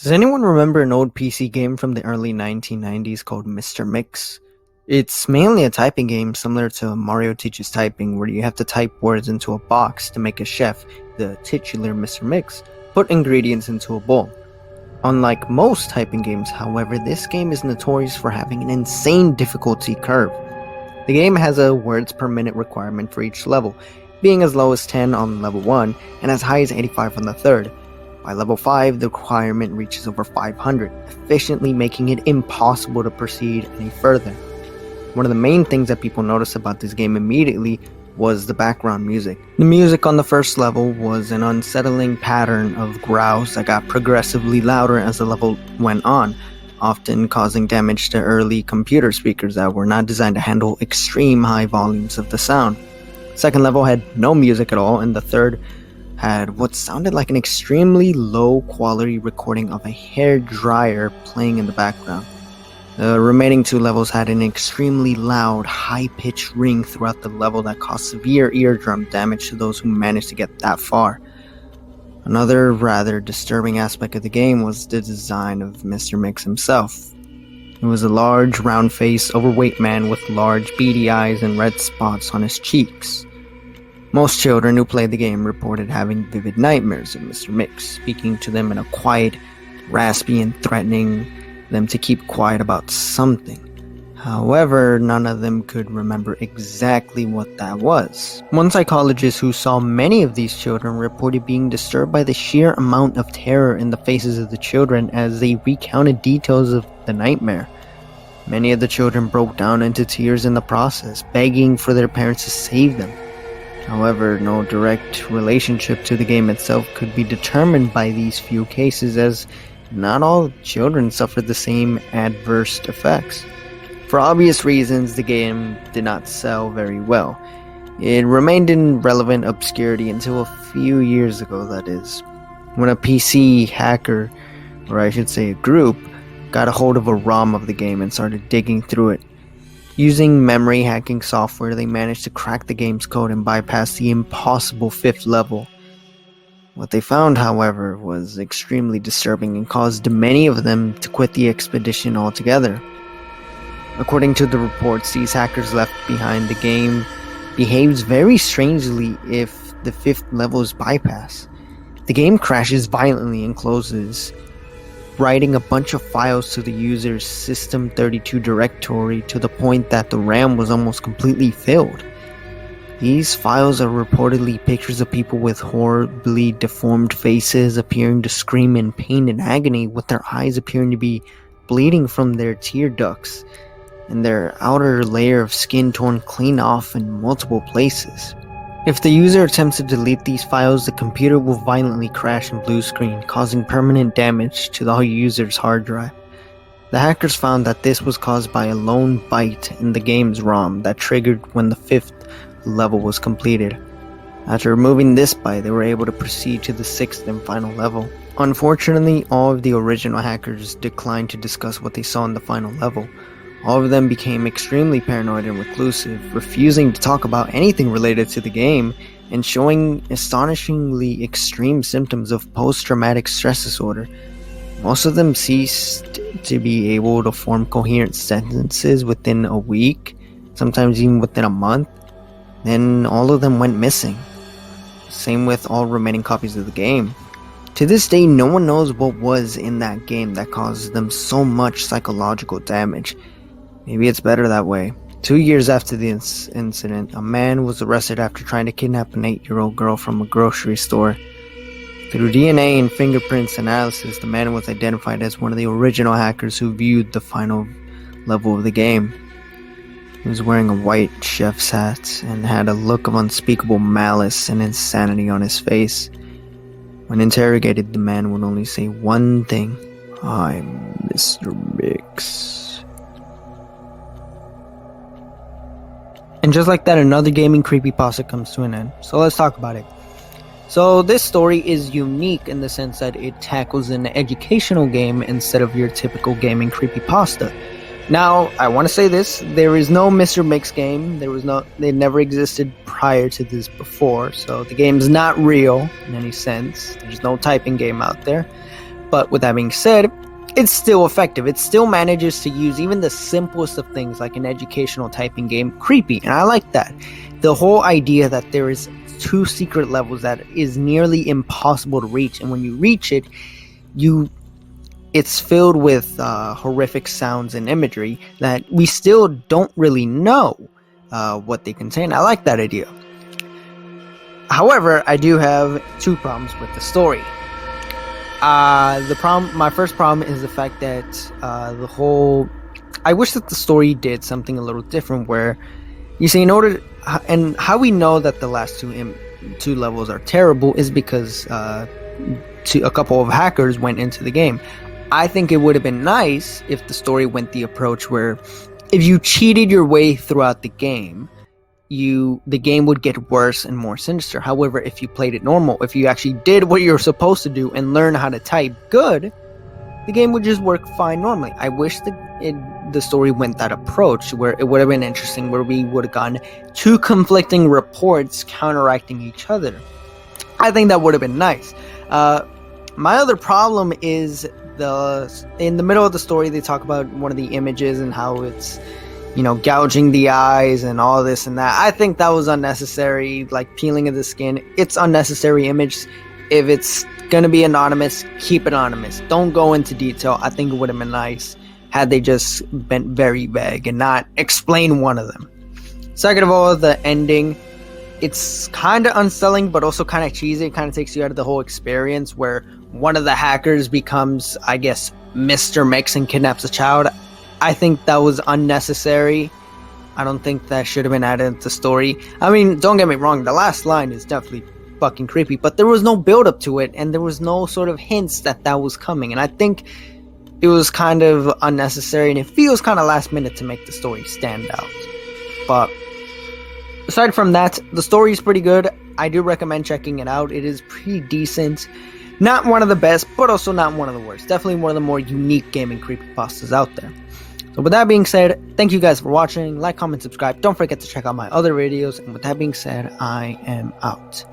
Does anyone remember an old PC game from the early 1990s called Mr.Mix? It's mainly a typing game similar to Mario Teaches Typing, where you have to type words into a box to make a chef, the titular Mr.Mix, put ingredients into a bowl. Unlike most typing games, however, this game is notorious for having an insane difficulty curve. The game has a words per minute requirement for each level, being as low as 10 on level 1 and as high as 85 on the third. By level 5, the requirement reaches over 500, efficiently making it impossible to proceed any further. One of the main things that people noticed about this game immediately was the background music. The music on the first level was an unsettling pattern of growls that got progressively louder as the level went on, often causing damage to early computer speakers that were not designed to handle extreme high volumes of the sound. Second level had no music at all, and the third had what sounded like an extremely low quality recording of a hair dryer playing in the background. The remaining two levels had an extremely loud, high-pitched ring throughout the level that caused severe eardrum damage to those who managed to get that far. Another rather disturbing aspect of the game was the design of Mr. Mix himself. He was a large, round-faced, overweight man with large, beady eyes and red spots on his cheeks. Most children who played the game reported having vivid nightmares of Mr. Mix, speaking to them in a quiet, raspy, and threatening them to keep quiet about something. However, none of them could remember exactly what that was. One psychologist who saw many of these children reported being disturbed by the sheer amount of terror in the faces of the children as they recounted details of the nightmare. Many of the children broke down into tears in the process, begging for their parents to save them. However, no direct relationship to the game itself could be determined by these few cases, as not all children suffered the same adverse effects. For obvious reasons, the game did not sell very well. It remained in relevant obscurity until a few years ago, that is, when a PC hacker, or I should say a group, got a hold of a ROM of the game and started digging through it. Using memory hacking software, they managed to crack the game's code and bypass the impossible 5th level. What they found, however, was extremely disturbing and caused many of them to quit the expedition altogether. According to the reports, these hackers left behind the game behaves very strangely if the 5th level is bypassed. The game crashes violently and closes, writing a bunch of files to the user's System32 directory to the point that the RAM was almost completely filled. These files are reportedly pictures of people with horribly deformed faces appearing to scream in pain and agony, with their eyes appearing to be bleeding from their tear ducts, and their outer layer of skin torn clean off in multiple places. If the user attempts to delete these files, the computer will violently crash and blue screen, causing permanent damage to the user's hard drive. The hackers found that this was caused by a lone byte in the game's ROM that triggered when the 5th level was completed. After removing this byte, they were able to proceed to the 6th and final level. Unfortunately, all of the original hackers declined to discuss what they saw in the final level. All of them became extremely paranoid and reclusive, refusing to talk about anything related to the game, and showing astonishingly extreme symptoms of post-traumatic stress disorder. Most of them ceased to be able to form coherent sentences within a week, sometimes even within a month. Then all of them went missing. Same with all remaining copies of the game. To this day, no one knows what was in that game that caused them so much psychological damage. Maybe it's better that way. 2 years after the incident, a man was arrested after trying to kidnap an 8-year-old girl from a grocery store. Through DNA and fingerprints analysis, the man was identified as one of the original hackers who viewed the final level of the game. He was wearing a white chef's hat and had a look of unspeakable malice and insanity on his face. When interrogated, the man would only say one thing: "I'm Mr. Mix." And just like that, another gaming creepypasta comes to an end. So let's talk about it. So this story is unique in the sense that it tackles an educational game instead of your typical gaming creepypasta. Now, I want to say this, there is no Mr. Mix game. It never existed prior to this before, so the game's not real in any sense. There's no typing game out there. But with that being said, it's still effective. It still manages to use even the simplest of things, like an educational typing game, creepy, and I like that. The whole idea that there is 2 secret levels that is nearly impossible to reach, and when you reach it, it's filled with horrific sounds and imagery that we still don't really know what they contain. I like that idea. However, I do have 2 problems with the story. My first problem is the fact that I wish that the story did something a little different, where you see, and how we know that the last 2 levels are terrible is because a couple of hackers went into the game. I think it would have been nice if the story went the approach where if you cheated your way throughout the game, the game would get worse and more sinister. However, if you played it normal, if you actually did what you're supposed to do and learn how to type good, the game would just work fine normally. I wish the story went that approach, where it would have been interesting, where we would have gotten 2 conflicting reports counteracting each other. I think that would have been nice. My other problem is in the middle of the story, they talk about one of the images and how it's, gouging the eyes and all this and that. I think that was unnecessary, like peeling of the skin. It's unnecessary image. If it's gonna be anonymous, keep it anonymous. Don't go into detail. I think it would have been nice had they just been very vague and not explain one of them. Second of all, the ending, it's kind of unsettling, but also kind of cheesy. It kind of takes you out of the whole experience, where one of the hackers becomes, I guess, Mr.Mix and kidnaps a child. I think that was unnecessary. I don't think that should have been added into the story. I mean, don't get me wrong, the last line is definitely fucking creepy, but there was no build up to it, and there was no sort of hints that was coming, and I think it was kind of unnecessary, and it feels kind of last minute to make the story stand out. But aside from that, the story is pretty good. I do recommend checking it out. It is pretty decent. Not one of the best, but also not one of the worst. Definitely one of the more unique gaming creepypastas out there. So with that being said, thank you guys for watching. Like, comment, subscribe. Don't forget to check out my other videos. And with that being said, I am out.